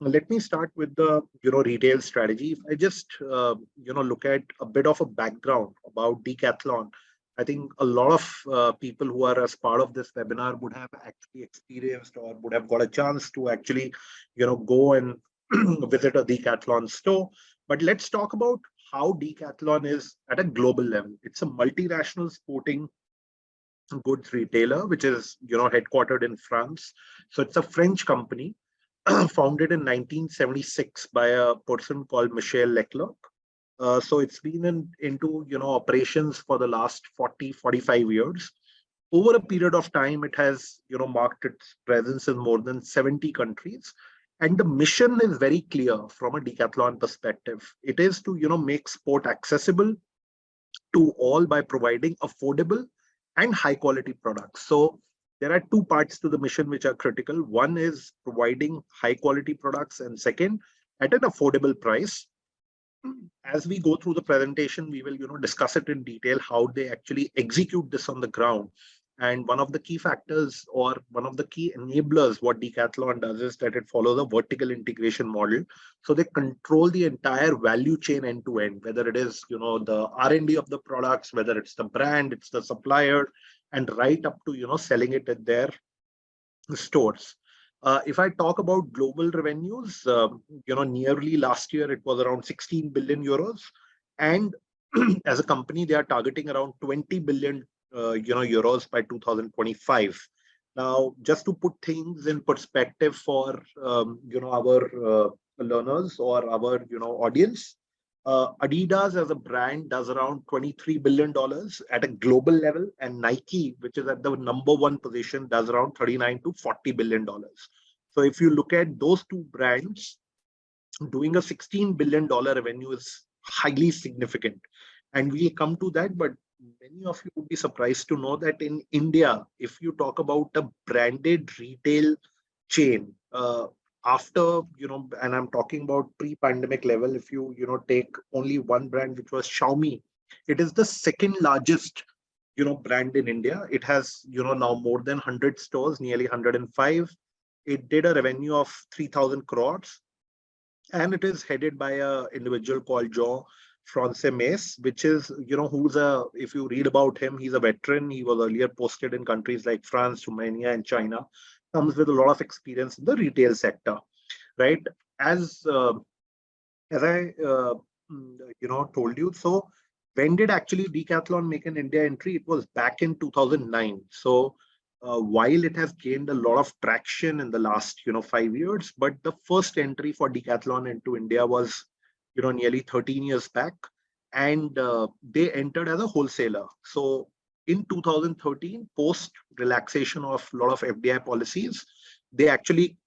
Let me start with the retail strategy. If I just look at a bit of a background about Decathlon, I think a lot of people who are as part of this webinar would have actually experienced or would have got a chance to actually go and visit a Decathlon store. But let's talk about how Decathlon is at a global level. It's a multinational sporting goods retailer, which is headquartered in France. So it's a French company founded in 1976 by a person called Michel Leclerc. So it's been into operations for the last 45 years. Over a period of time, it has marked its presence in more than 70 countries. And the mission is very clear from a Decathlon perspective. It is to make sport accessible to all by providing affordable and high quality products. So there are two parts to the mission which are critical. One is providing high quality products, and second, at an affordable price. As we go through the presentation, we will discuss it in detail how they actually execute this on the ground. And one of the key factors or one of the key enablers what Decathlon does is that it follows a vertical integration model. So they control the entire value chain end to end, whether it is the R&D of the products, whether it's the brand, it's the supplier, and right up to selling it at their stores. If I talk about global revenues, nearly last year it was around 16 billion euros, and as a company they are targeting around 20 billion euros by 2025. Now, just to put things in perspective for our learners or our audience, Adidas as a brand does around $23 billion at a global level, and Nike, which is at the number one position, does around $39 to $40 billion. So if you look at those two brands, doing a $16 billion revenue is highly significant. And we'll come to that, but many of you would be surprised to know that in India, if you talk about a branded retail chain, after and I'm talking about pre-pandemic level, if you take only one brand, which was Xiaomi, it is the second largest brand in India. It has now more than 100 stores, nearly 105. It did a revenue of 3,000 crores, and it is headed by a individual called Jean Francois Mace, which is who's if you read about him, he's a veteran. He was earlier posted in countries like France, Romania, and China. Comes with a lot of experience in the retail sector, right? As I told you. So when did actually Decathlon make an India entry? It was back in 2009. So while it has gained a lot of traction in the last 5 years, but the first entry for Decathlon into India was nearly 13 years back, and they entered as a wholesaler. So in 2013, post relaxation of a lot of FDI policies, they actually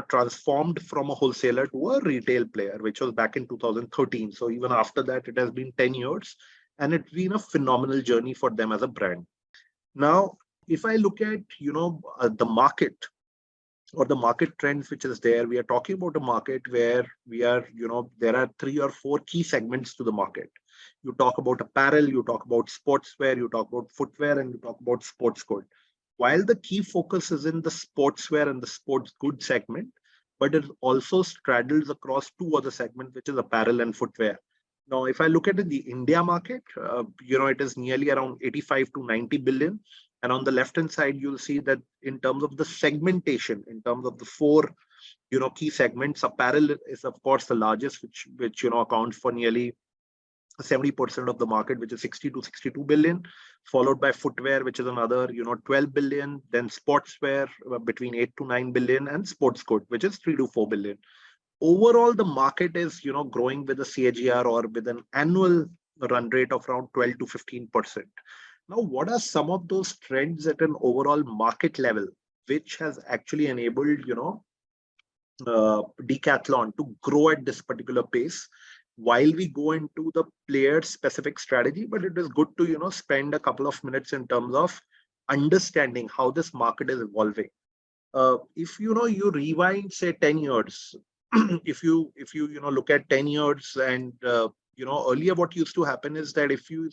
transformed from a wholesaler to a retail player, which was back in 2013. So even after that, it has been 10 years, and it's been a phenomenal journey for them as a brand. Now, if I look at the market or the market trends which is there, we are talking about a market where we are there are 3 or 4 key segments to the market. You talk about apparel, you talk about sportswear, you talk about footwear, and you talk about sports good. While the key focus is in the sportswear and the sports goods segment, but it also straddles across 2 other segments, which is apparel and footwear. Now, if I look at the India market, it is nearly around 85 to 90 billion. And on the left-hand side, you'll see that in terms of the segmentation, in terms of the 4 key segments, apparel is of course the largest, which accounts for nearly 70% of the market, which is 60 to 62 billion, followed by footwear, which is another 12 billion, then sportswear between 8 to 9 billion, and sports good, which is 3 to 4 billion. Overall, the market is growing with a CAGR or with an annual run rate of around 12 to 15%. Now, what are some of those trends at an overall market level, which has actually enabled Decathlon to grow at this particular pace? While we go into the player-specific strategy, but it is good to spend a couple of minutes in terms of understanding how this market is evolving. If you rewind, say 10 years, if you look at 10 years, and earlier what used to happen is that if you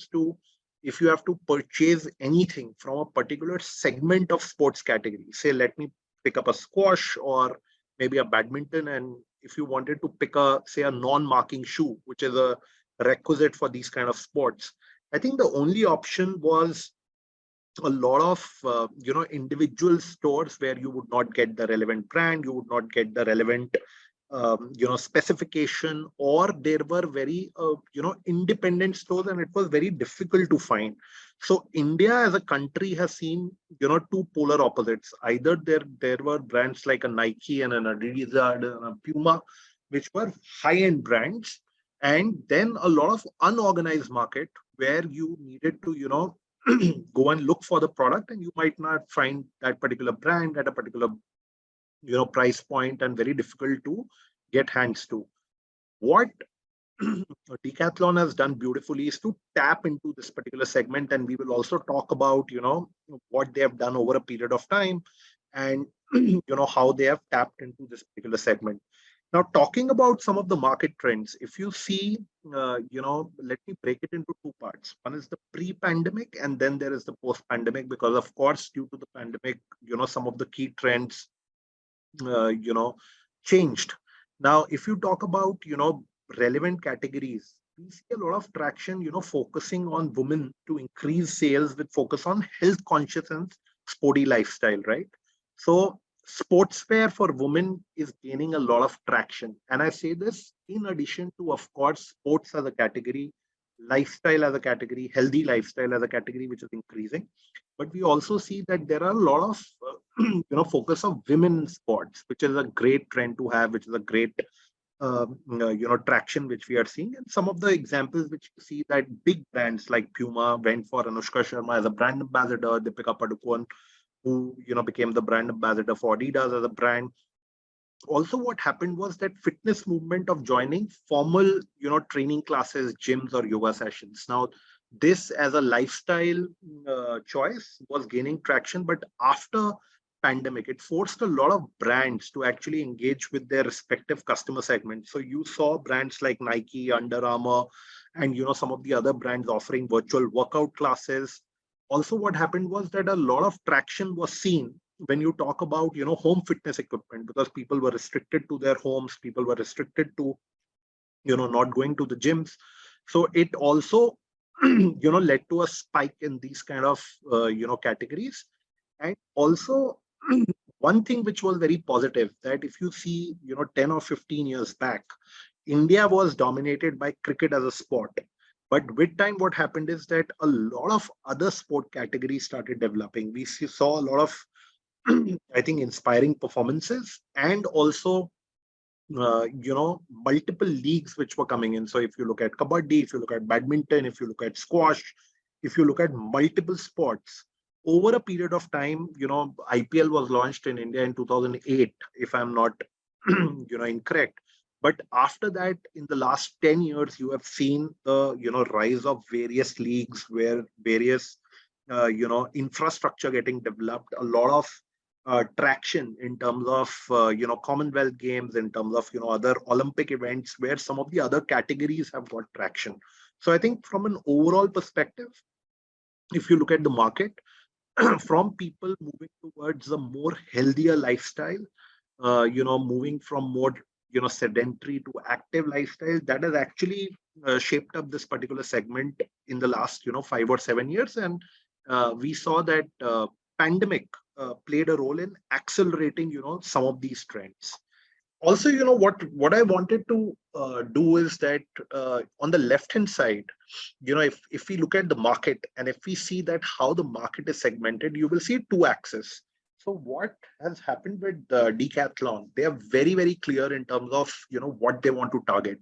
have to purchase anything from a particular segment of sports category, say let me pick up a squash or maybe a badminton, and if you wanted to pick say a non-marking shoe, which is a requisite for these kind of sports, I think the only option was a lot of individual stores where you would not get the relevant brand, you would not get the relevant specification, or there were very independent stores, and it was very difficult to find. So India as a country has seen two polar opposites. Either there were brands like a Nike and an Adidas and a Puma, which were high-end brands, and then a lot of unorganized market where you needed to go and look for the product, and you might not find that particular brand at a particular price point, and very difficult to get hands to. What Decathlon has done beautifully is to tap into this particular segment, and we will also talk about what they have done over a period of time, and how they have tapped into this particular segment. Now, talking about some of the market trends, if you see, let me break it into two parts. One is the pre-pandemic, and then there is the post-pandemic, because of course, due to the pandemic, some of the key trends changed. Now, if you talk about relevant categories, we see a lot of traction focusing on women to increase sales with focus on health conscious and sporty lifestyle, right? So sportswear for women is gaining a lot of traction, and I say this in addition to, of course, sports as a category, lifestyle as a category, healthy lifestyle as a category, which is increasing. But we also see that there are a lot of focus of women's sports, which is a great trend to have, which is a great traction which we are seeing. And some of the examples which you see, that big brands like Puma went for Anushka Sharma as a brand ambassador, Deepika Padukone, who became the brand ambassador for Adidas as a brand. Also, what happened was that fitness movement of joining formal training classes, gyms, or yoga sessions. Now, this as a lifestyle choice was gaining traction, but after pandemic, it forced a lot of brands to actually engage with their respective customer segments. So you saw brands like Nike, Under Armour, and some of the other brands offering virtual workout classes. Also, what happened was that a lot of traction was seen when you talk about home fitness equipment, because people were restricted to their homes, people were restricted to not going to the gyms. So it also led to a spike in these kind of categories. And also one thing which was very positive, that if you see 10 or 15 years back, India was dominated by cricket as a sport. But with time, what happened is that a lot of other sport categories started developing. We saw a lot of I think inspiring performances, and also multiple leagues which were coming in. So if you look at kabaddi, if you look at badminton, if you look at squash, if you look at multiple sports, over a period of time, IPL was launched in India in 2008, if I'm not incorrect. But after that, in the last 10 years, you have seen the rise of various leagues, where various infrastructure getting developed, a lot of traction in terms of Commonwealth Games, in terms of other Olympic events, where some of the other categories have got traction. So I think from an overall perspective, if you look at the market, from people moving towards a more healthier lifestyle, moving from more sedentary to active lifestyle, that has actually shaped up this particular segment in the last 5 or 7 years. And we saw that pandemic played a role in accelerating some of these trends. Also, what I wanted to do is that on the left hand side, if we look at the market, and if we see that how the market is segmented, you will see two axes. So what has happened with Decathlon? They are very, very clear in terms of what they want to target.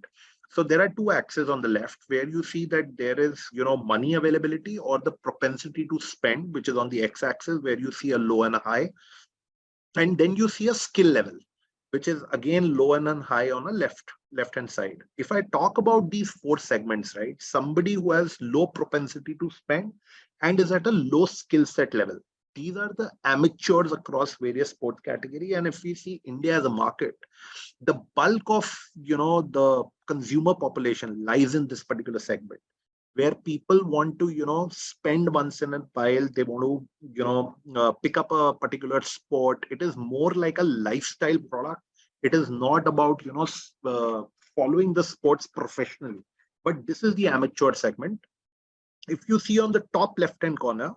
So there are two axes on the left, where you see that there is money availability, or the propensity to spend, which is on the x-axis, where you see a low and a high, and then you see a skill level, which is again low and high on a left hand side. If I talk about these four segments, right, somebody who has low propensity to spend and is at a low skill set level, these are the amateurs across various sport category. And if we see India as a market, the bulk of the consumer population lies in this particular segment, where people want to spend once in a while. They want to pick up a particular sport. It is more like a lifestyle product, It is not about, following the sports professionally, but this is the amateur segment. If you see on the top left hand corner,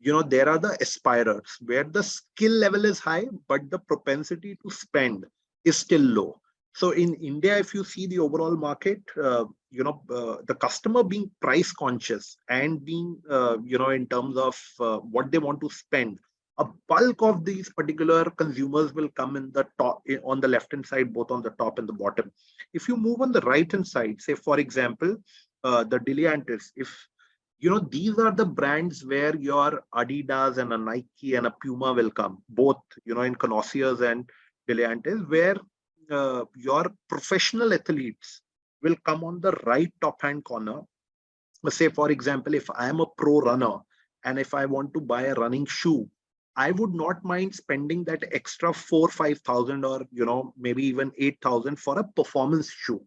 there are the aspirers where the skill level is high, but the propensity to spend is still low. So in India, if you see the overall market, the customer being price conscious and being, in terms of what they want to spend, a bulk of these particular consumers will come in the top, on the left hand side, both on the top and the bottom. If you move on the right hand side, say for example, the Deliantis, if these are the brands where your Adidas and a Nike and a Puma will come, both, in connoisseurs and Deliantis, where your professional athletes will come on the right top hand corner. Say, for example, if I am a pro runner and if I want to buy a running shoe, I would not mind spending that extra 4,000-5,000 or maybe even 8,000 for a performance shoe.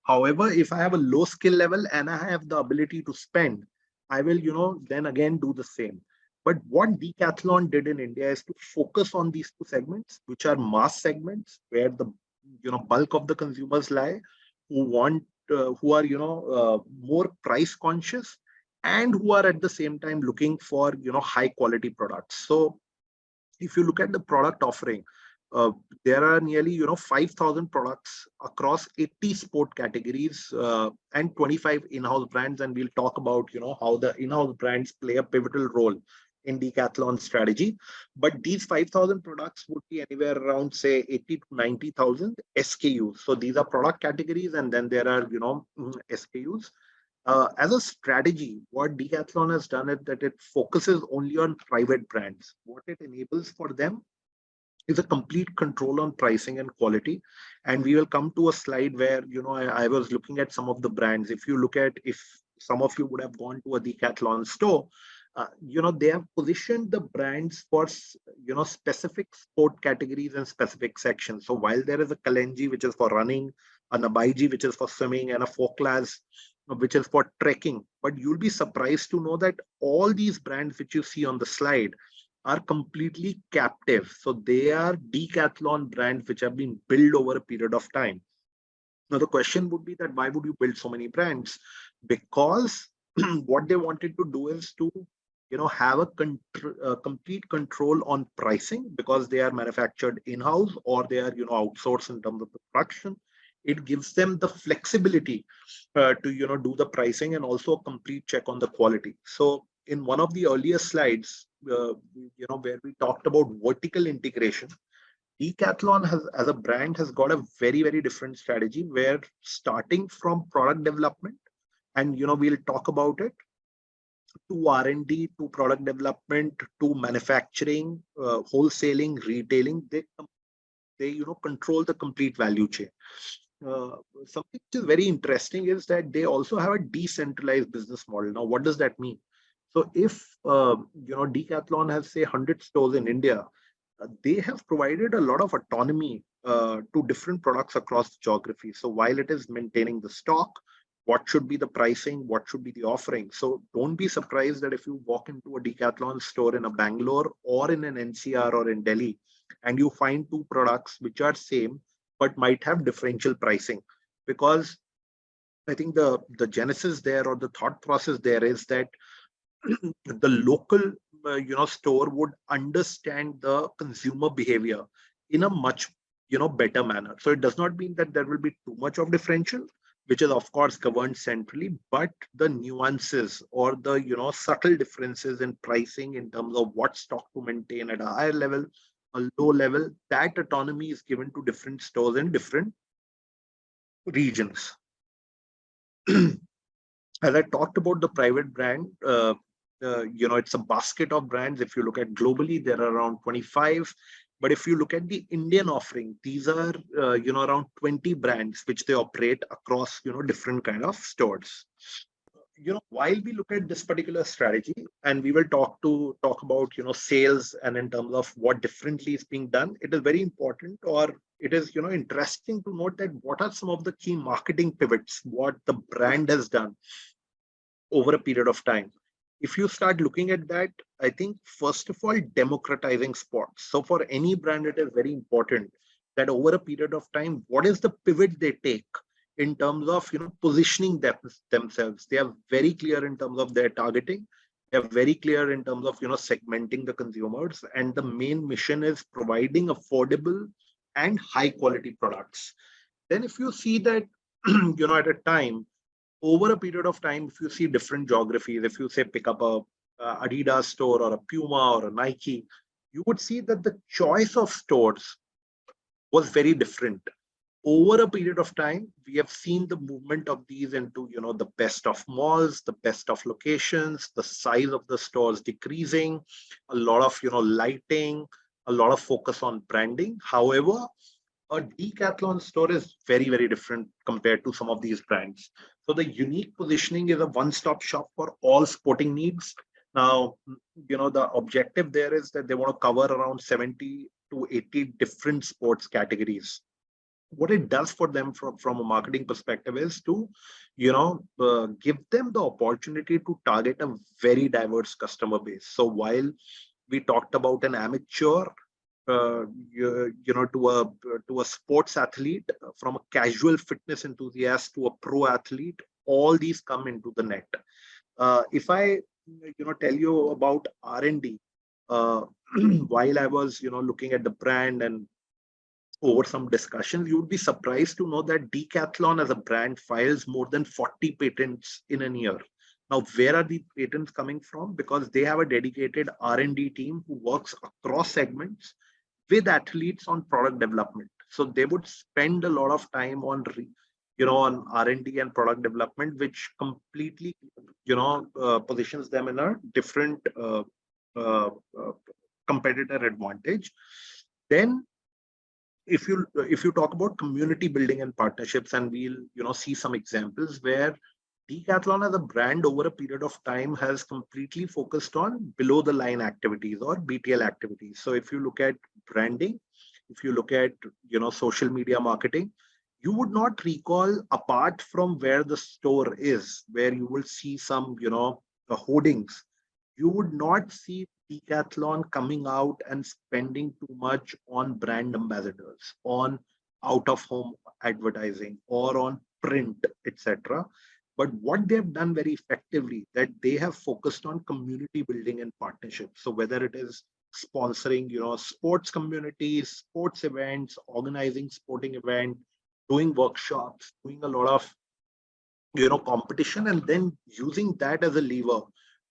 However, if I have a low skill level and I have the ability to spend, I will then again do the same. But what Decathlon did in India is to focus on these two segments, which are mass segments, where the bulk of the consumers lie, who want who are more price conscious, and who are at the same time looking for high quality products. So if you look at the product offering, there are nearly 5,000 products across 80 sport categories, and 25 in-house brands, and we'll talk about how the in-house brands play a pivotal role in Decathlon strategy. But these 5,000 products would be anywhere around, say, 80 to 90,000 SKUs. So these are product categories, and then there are SKUs. As a strategy, what Decathlon has done is that it focuses only on private brands. What it enables for them is a complete control on pricing and quality. And we will come to a slide where I was looking at some of the brands. If you look at, if some of you would have gone to a Decathlon store, they have positioned the brands for specific sport categories and specific sections. So while there is a Kalenji, which is for running, a Nabaiji, which is for swimming, and a Folklaz, which is for trekking, but you'll be surprised to know that all these brands which you see on the slide are completely captive. So they are Decathlon brands which have been built over a period of time. Now the question would be that why would you build so many brands? Because what they wanted to do is to have a complete control on pricing, because they are manufactured in-house or they are outsourced in terms of the production. It gives them the flexibility to do the pricing and also a complete check on the quality. So in one of the earlier slides, where we talked about vertical integration, Decathlon has, as a brand, has got a very, very different strategy, where starting from product development, and we'll talk about it, to R&D, to product development, to manufacturing, wholesaling, retailing, they control the complete value chain. Something which is very interesting is that they also have a decentralized business model. Now, what does that mean? So if Decathlon has, say, 100 stores in India, they have provided a lot of autonomy to different products across geography. So while it is maintaining the stock, what should be the pricing, what should be the offering. So don't be surprised that if you walk into a Decathlon store in a Bangalore or in an NCR or in Delhi, and you find two products which are same but might have differential pricing, because I think the genesis there, or the thought process there, is that the local store would understand the consumer behavior in a much better manner. So it does not mean that there will be too much of differential, which is of course governed centrally, but the nuances or the subtle differences in pricing in terms of what stock to maintain at a higher level, a low level, that autonomy is given to different stores in different regions. As I talked about the private brand, it's a basket of brands. If you look at globally, there are around 25. But if you look at the Indian offering, these are around 20 brands which they operate across different kind of stores. While we look at this particular strategy, and we will talk about sales and in terms of what differently is being done, it is very important, or it is interesting to note that what are some of the key marketing pivots what the brand has done over a period of time. If you start looking at that, I think first of all, democratizing sports. So for any brand, it is very important that over a period of time, what is the pivot they take in terms of positioning themselves. They are very clear in terms of their targeting. They are very clear in terms of segmenting the consumers, and the main mission is providing affordable and high quality products. Then if you see that at a time, over a period of time, if you see different geographies, if you say pick up a Adidas store or a Puma or a Nike, you would see that the choice of stores was very different. Over a period of time, we have seen the movement of these into the best of malls, the best of locations, the size of the stores decreasing, a lot of lighting, a lot of focus on branding. However, a Decathlon store is very, very different compared to some of these brands. So the unique positioning is a one-stop shop for all sporting needs. Now, the objective there is that they want to cover around 70 to 80 different sports categories. What it does for them from a marketing perspective is to, give them the opportunity to target a very diverse customer base. So while we talked about an amateur, to a sports athlete, from a casual fitness enthusiast to a pro athlete, all these come into the net. If I, tell you about R&D, while I was, looking at the brand and over some discussions, you would be surprised to know that Decathlon as a brand files more than 40 patents in a year. Now, where are the patents coming from? Because they have a dedicated R&D team who works across segments with athletes on product development. So they would spend a lot of time on on R&D and product development, which completely positions them in a different competitor advantage. Then if you talk about community building and partnerships, and we'll see some examples where Decathlon as a brand over a period of time has completely focused on below the line activities or BTL activities. So if you look at branding, if you look at social media marketing, you would not recall, apart from where the store is, where you will see some hoardings, you would not see Decathlon coming out and spending too much on brand ambassadors, on out of home advertising, or on print, etc. But what they've done very effectively, that they have focused on community building and partnerships. So whether it is sponsoring, sports communities, sports events, organizing sporting event, doing workshops, doing a lot of, competition, and then using that as a lever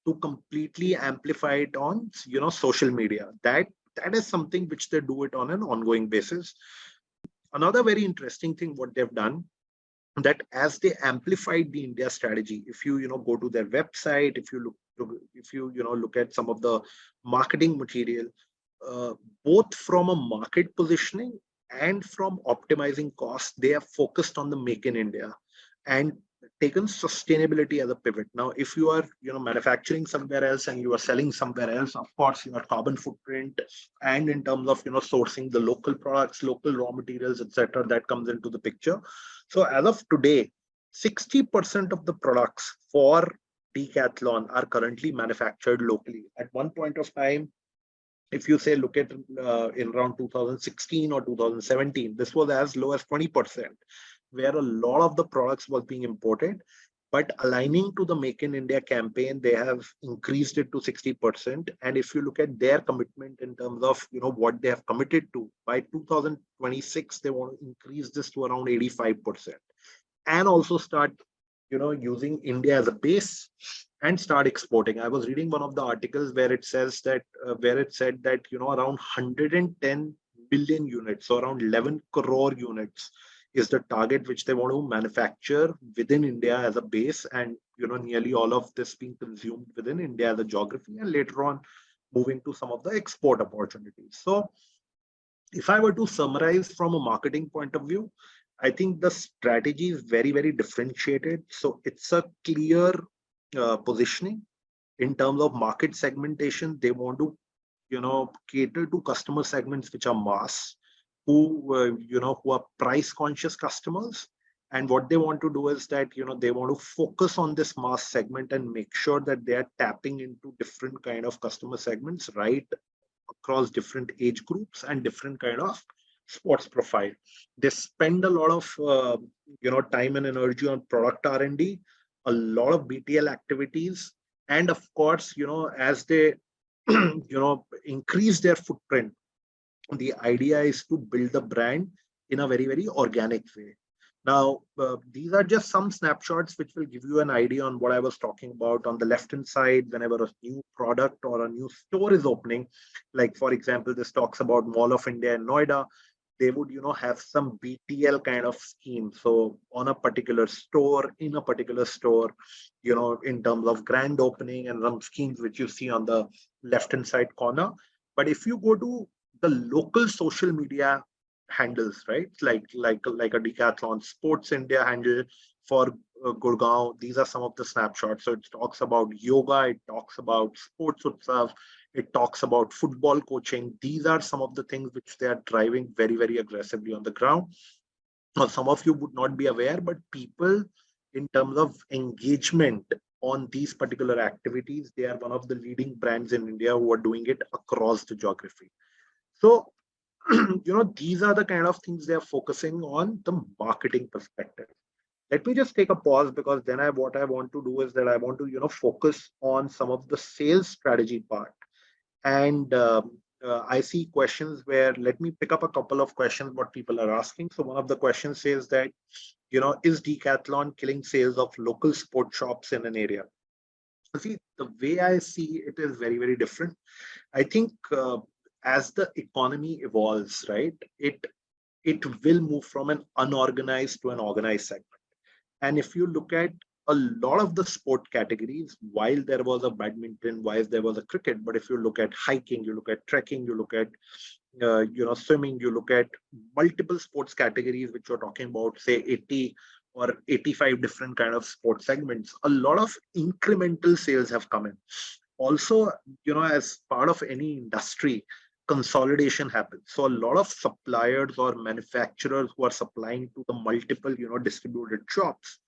to completely amplify it on, social media. That is something which they do it on an ongoing basis. Another very interesting thing what they've done, that as they amplified the India strategy, if you go to their website, if you look at some of the marketing material, both from a market positioning and from optimizing costs, they are focused on the Make in India and taken sustainability as a pivot. Now, if you are manufacturing somewhere else and you are selling somewhere else, of course your carbon footprint, and in terms of sourcing the local products, local raw materials, etc., that comes into the picture. So as of today, 60% of the products for Decathlon are currently manufactured locally. At one point of time, if you say look at in around 2016 or 2017, this was as low as 20%, where a lot of the products was being imported. But aligning to the Make in India campaign, they have increased it to 60%. And if you look at their commitment in terms of what they have committed to, by 2026, they want to increase this to around 85%, and also start using India as a base and start exporting. I was reading one of the articles where it says that where it said that around 110 billion units, so around 11 crore units, is the target which they want to manufacture within India as a base, and nearly all of this being consumed within India as a geography, and later on moving to some of the export opportunities. So if I were to summarize from a marketing point of view, I think the strategy is very, very differentiated. So it's a clear positioning in terms of market segmentation. They want to cater to customer segments which are mass, who are price conscious customers. And what they want to do is that they want to focus on this mass segment and make sure that they are tapping into different kind of customer segments right across different age groups and different kind of sports profile. They spend a lot of time and energy on product R&D, a lot of BTL activities, and of course, as they increase their footprint, the idea is to build the brand in a very, very organic way. Now, these are just some snapshots which will give you an idea on what I was talking about. On the left hand side, whenever a new product or a new store is opening, like for example, this talks about Mall of India in Noida, they would have some BTL kind of scheme. So on a particular store, in a particular store, in terms of grand opening and some schemes which you see on the left hand side corner. But if you go to the local social media handles, right, like a Decathlon Sports India handle for Gurgaon, these are some of the snapshots. So it talks about yoga, it talks about sports utsav, it talks about football coaching. These are some of the things which they are driving very, very aggressively on the ground. Now, some of you would not be aware, but people, in terms of engagement on these particular activities, they are one of the leading brands in India who are doing it across the geography. So, these are the kind of things they are focusing on the marketing perspective. Let me just take a pause, because then what I want to do is that I want to, focus on some of the sales strategy part. And I see questions where, let me pick up a couple of questions what people are asking. So one of the questions says that, is Decathlon killing sales of local sport shops in an area? See, the way I see it is very, very different. I think as the economy evolves, right, it will move from an unorganized to an organized segment. And if you look at a lot of the sport categories, while there was a badminton, while there was a cricket, but if you look at hiking, you look at trekking, you look at swimming, you look at multiple sports categories, which you're talking about, say 80 or 85 different kind of sports segments, a lot of incremental sales have come in. Also, as part of any industry, consolidation happens. So a lot of suppliers or manufacturers who are supplying to the multiple, distributed shops,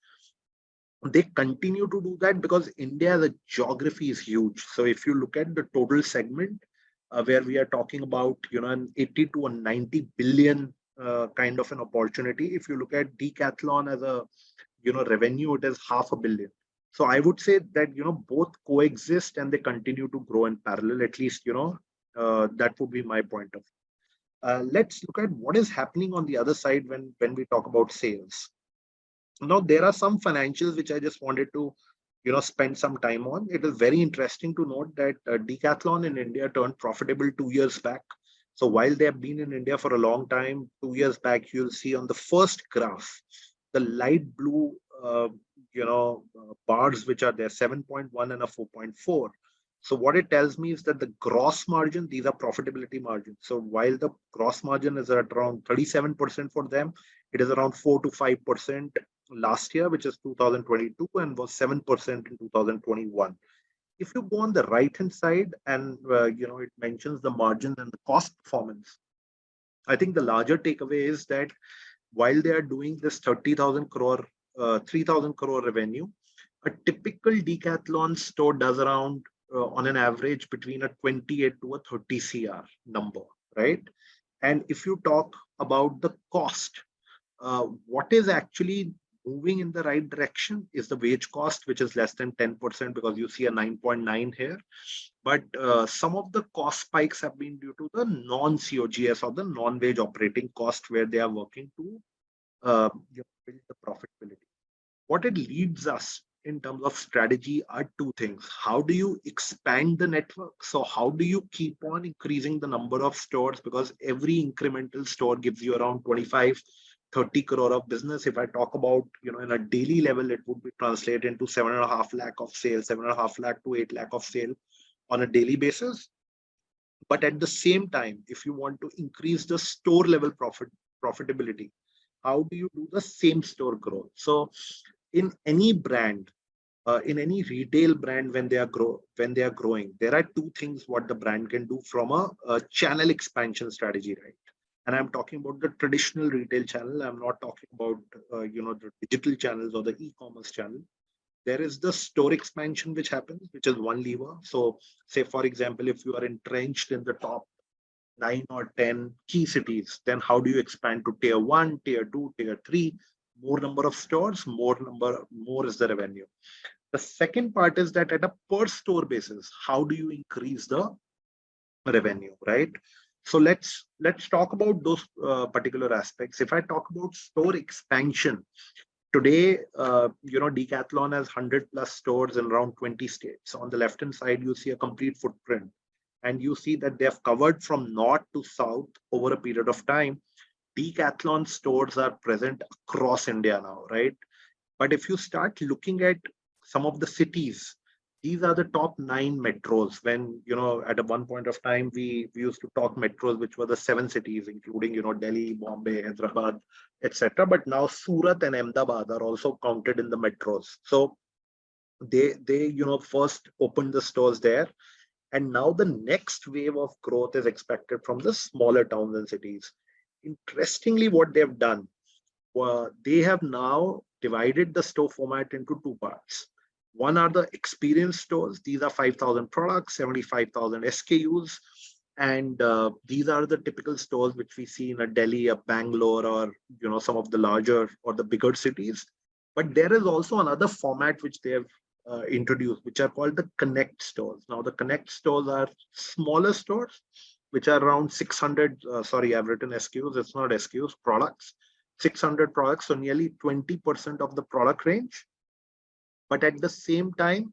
they continue to do that because India, the geography is huge. So if you look at the total segment, where we are talking about, an 80 to a 90 billion kind of an opportunity. If you look at Decathlon as a, revenue, it is 500 million. So I would say that, both coexist and they continue to grow in parallel, at least, that would be my point of view. Let's look at what is happening on the other side when we talk about sales. Now, there are some financials which I just wanted to, spend some time on. It is very interesting to note that Decathlon in India turned profitable 2 years back. So while they have been in India for a long time, 2 years back, you'll see on the first graph, the light blue, bars which are there, 7.1 and a 4.4. So what it tells me is that the gross margin, these are profitability margins. So while the gross margin is at around 37% for them, it is around 4 to 5% last year, which is 2022, and was 7% in 2021. If you go on the right hand side and it mentions the margins and the cost performance, I think the larger takeaway is that while they are doing this 30,000 crore, 3,000 crore revenue, a typical Decathlon store does around on an average between a 28 to a 30 CR number, right? And if you talk about the cost, what is actually moving in the right direction is the wage cost, which is less than 10%, because you see a 9.9 here. But some of the cost spikes have been due to the non-COGS or the non-wage operating cost, where they are working to build the profitability. What it leads us in terms of strategy are two things. How do you expand the network? So how do you keep on increasing the number of stores? Because every incremental store gives you around 25, 30 crore of business. If I talk about, in a daily level, it would be translated into 7.5 lakh of sales, 7.5 lakh to 8 lakh of sale on a daily basis. But at the same time, if you want to increase the store level profitability, how do you do the same store growth? So in any brand, in any retail brand, when they are growing, there are two things what the brand can do from a channel expansion strategy, right? And I'm talking about the traditional retail channel. I'm not talking about the digital channels or the e-commerce channel. There is the store expansion which happens, which is one lever. So say, for example, if you are entrenched in the top 9 or 10 key cities. Then how do you expand to tier 1, tier 2, tier 3? More number of stores, more is the revenue. The second part is that at a per store basis, how do you increase the revenue, right? So let's talk about those particular aspects. If I talk about store expansion, today, Decathlon has 100 plus stores in around 20 states. On the left hand side, you see a complete footprint, and you see that they have covered from north to south over a period of time. Decathlon stores are present across India now, right? But if you start looking at some of the cities, these are the top 9 metros. When, at a one point of time, we used to talk metros, which were the 7 cities, including, Delhi, Bombay, Hyderabad, etc. But now Surat and Ahmedabad are also counted in the metros. So they first opened the stores there. And now the next wave of growth is expected from the smaller towns and cities. Interestingly, what they've done, they have now divided the store format into 2 parts. One are the experience stores. These are 5,000 products, 75,000 SKUs. And these are the typical stores which we see in a Delhi, a Bangalore, or some of the larger or the bigger cities. But there is also another format which they have introduced, which are called the connect stores. Now, the connect stores are smaller stores, which are around 600. Sorry, I've written SKUs. It's not SKUs, products. 600 products, so nearly 20% of the product range. But at the same time,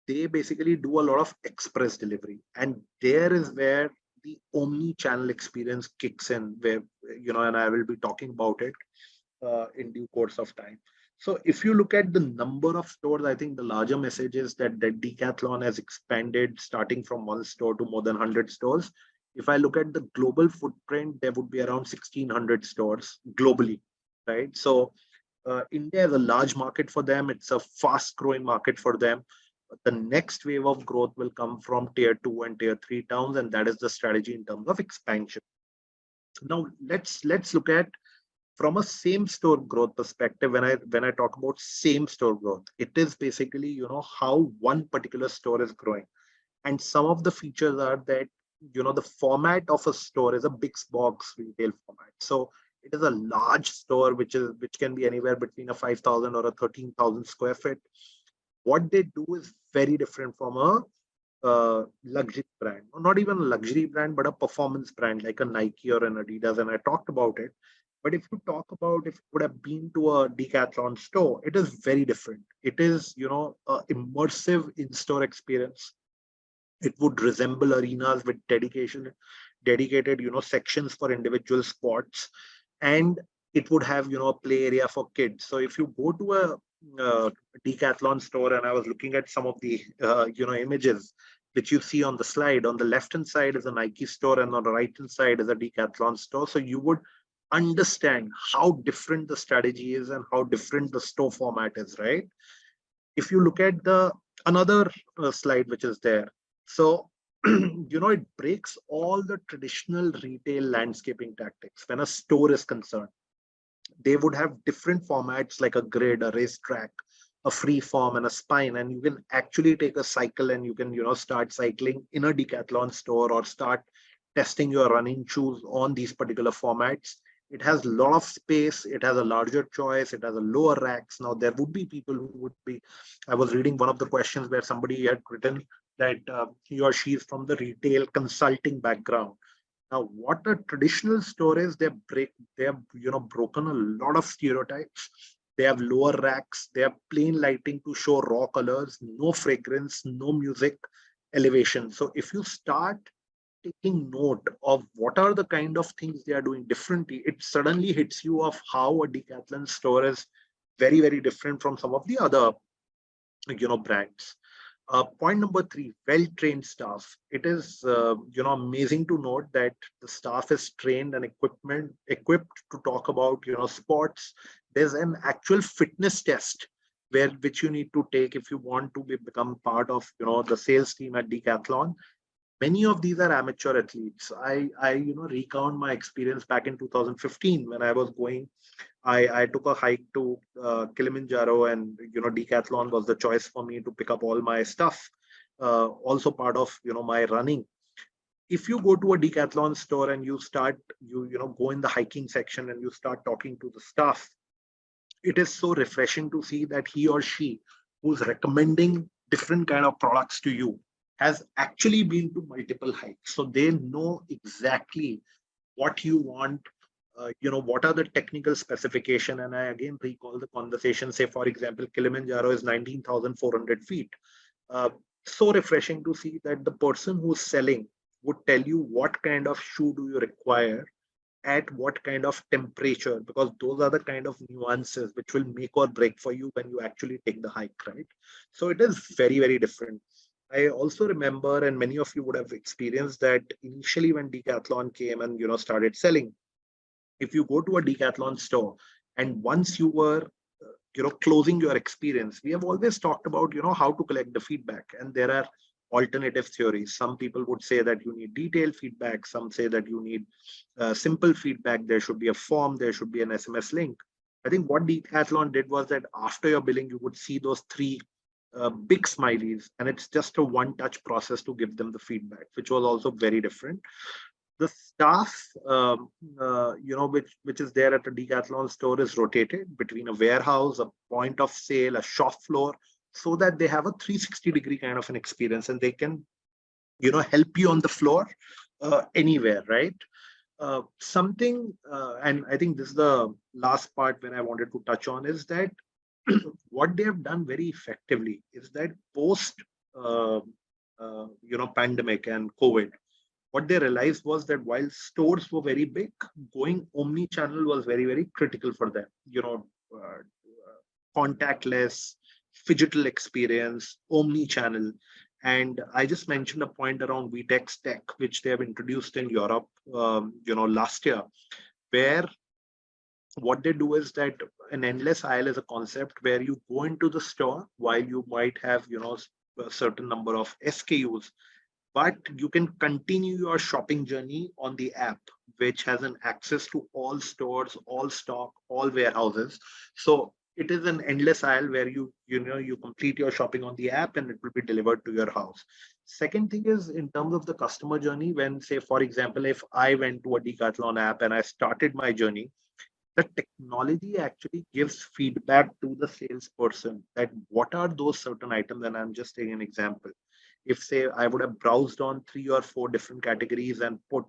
they basically do a lot of express delivery. And there is where the omni-channel experience kicks in, where, and I will be talking about it in due course of time. So if you look at the number of stores, I think the larger message is that Decathlon has expanded starting from 1 store to more than 100 stores. If I look at the global footprint, there would be around 1,600 stores globally, right? So India is a large market for them. It's a fast growing market for them. The next wave of growth will come from tier 2 and tier 3 towns, and that is the strategy in terms of expansion. Now let's look at from a same store growth perspective. When I talk about same store growth, it is basically how one particular store is growing. And some of the features are that the format of a store is a big box retail format. So it is a large store which can be anywhere between a 5,000 or a 13,000 square feet. What they do is very different from a luxury brand, or not even a luxury brand, but a performance brand like a Nike or an Adidas. And I talked about it. But if you talk about if you would have been to a Decathlon store, it is very different. It is, a immersive in-store experience. It would resemble arenas with dedicated, sections for individual sports, and it would have, a play area for kids. So if you go to a Decathlon store, and I was looking at some of the, images which you see on the slide. On the left hand side is a Nike store, and on the right hand side is a Decathlon store. So you would understand how different the strategy is and how different the store format is, right? If you look at the another slide which is there, so it breaks all the traditional retail landscaping tactics. When a store is concerned, they would have different formats like a grid, a racetrack, a free form, and a spine. And you can actually take a cycle and you can start cycling in a Decathlon store, or start testing your running shoes on these particular formats. It has a lot of space. It has a larger choice. It has a lower racks. Now, there would be people who would be, I was reading one of the questions where somebody had written that he or she is from the retail consulting background. Now, what a traditional store is, they have broken a lot of stereotypes. They have lower racks. They have plain lighting to show raw colors, no fragrance, no music, elevation. So if you start taking note of what are the kind of things they are doing differently, it suddenly hits you of how a Decathlon store is very, very different from some of the other, brands. Point number 3, well-trained staff. It is, amazing to note that the staff is trained and equipped to talk about, sports. There's an actual fitness test which you need to take if you want to become part of, the sales team at Decathlon. Many of these are amateur athletes. I recount my experience back in 2015 when I was going. I took a hike to Kilimanjaro, and Decathlon was the choice for me to pick up all my stuff. Also part of my running. if you go to a Decathlon store and you start, go in the hiking section and you start talking to the staff, it is so refreshing to see that he or she who's recommending different kind of products to you has actually been to multiple hikes. So they know exactly what you want, what are the technical specification. And I again recall the conversation, say, for example, Kilimanjaro is 19,400 feet. Uh, so refreshing to see that the person who's selling would tell you what kind of shoe do you require at what kind of temperature, because those are the kind of nuances which will make or break for you when you actually take the hike, right? So it is very, very different. I also remember, and many of you would have experienced that initially when Decathlon came and started selling, if you go to a Decathlon store and once you were closing your experience, we have always talked about how to collect the feedback, and there are alternative theories. Some people would say that you need detailed feedback, some say that you need simple feedback, there should be a form, there should be an SMS link. I think what Decathlon did was that after your billing you would see those three big smileys, and it's just a one touch process to give them the feedback, which was also very different. The staff, which is there at a Decathlon store, is rotated between a warehouse, a point of sale, a shop floor, so that they have a 360-degree kind of an experience, and they can help you on the floor anywhere, right? And I think this is the last part where I wanted to touch on, is that what they have done very effectively is that post uh, pandemic and COVID, what they realized was that while stores were very big, going omni-channel was very, very critical for them. Contactless, digital experience, omni-channel. And I just mentioned a point around VTEX Tech, which they have introduced in Europe, last year, where what they do is that an endless aisle is a concept where you go into the store while you might have, a certain number of SKUs, but you can continue your shopping journey on the app, which has an access to all stores, all stock, all warehouses. So it is an endless aisle where you complete your shopping on the app and it will be delivered to your house. Second thing is, in terms of the customer journey, when, say, for example, if I went to a Decathlon app and I started my journey, the technology actually gives feedback to the salesperson that what are those certain items. And I'm just taking an example. If, say, I would have browsed on 3 or 4 different categories and put,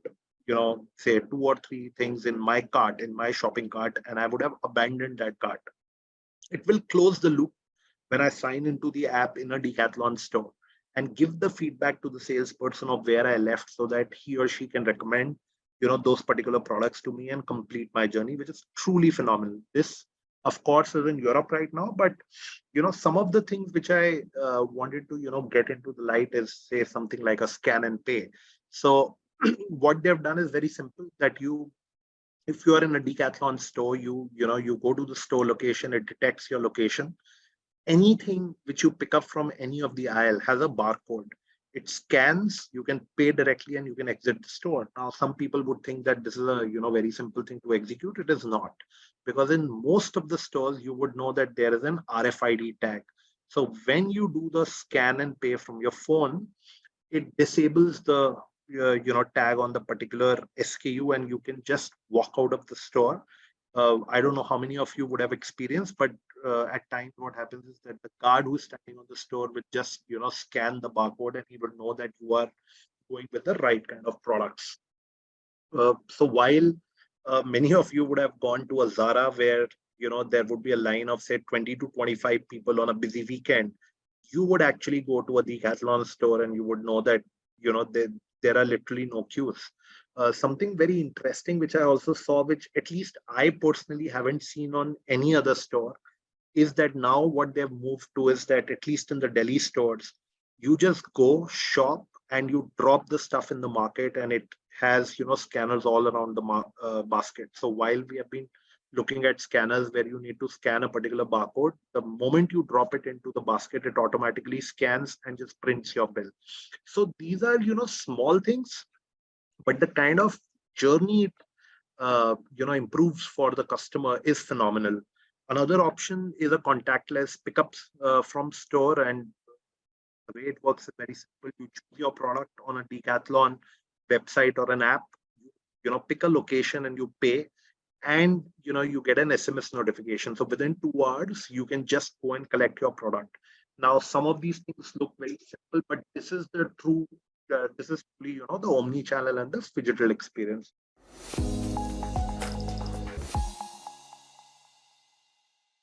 say 2 or 3 things in my cart, in my shopping cart, and I would have abandoned that cart, it will close the loop when I sign into the app in a Decathlon store and give the feedback to the salesperson of where I left, so that he or she can recommend those particular products to me and complete my journey, which is truly phenomenal. This, of course, is in Europe right now, but some of the things which I wanted to get into the light is, say, something like a scan and pay. So what they've done is very simple, that if you are in a Decathlon store, you go to the store location, it detects your location. Anything which you pick up from any of the aisle has a barcode. It scans, you can pay directly, and you can exit the store. Now, some people would think that this is a very simple thing to execute. It is not, because in most of the stores you would know that there is an RFID tag. So when you do the scan and pay from your phone, it disables the tag on the particular SKU, and you can just walk out of the store. I don't know how many of you would have experienced, but at times what happens is that the guard who's standing on the store will just scan the barcode, and he will know that you are going with the right kind of products. So while many of you would have gone to a Zara where there would be a line of, say, 20 to 25 people on a busy weekend, you would actually go to a Decathlon store and you would know that there are literally no queues. Something very interesting which I also saw, which at least I personally haven't seen on any other store, is that now what they've moved to is that, at least in the Delhi stores, you just go shop and you drop the stuff in the market, and it has scanners all around the basket. So while we have been looking at scanners where you need to scan a particular barcode, the moment you drop it into the basket, it automatically scans and just prints your bill. So these are small things, but the kind of journey improves for the customer is phenomenal. Another option is a contactless pickups from store, and the way it works is very simple. You choose your product on a Decathlon website or an app, pick a location and you pay, and you get an SMS notification. So within 2 hours, you can just go and collect your product. Now, some of these things look very simple, but this is the true, this is truly, the omni-channel and the digital experience.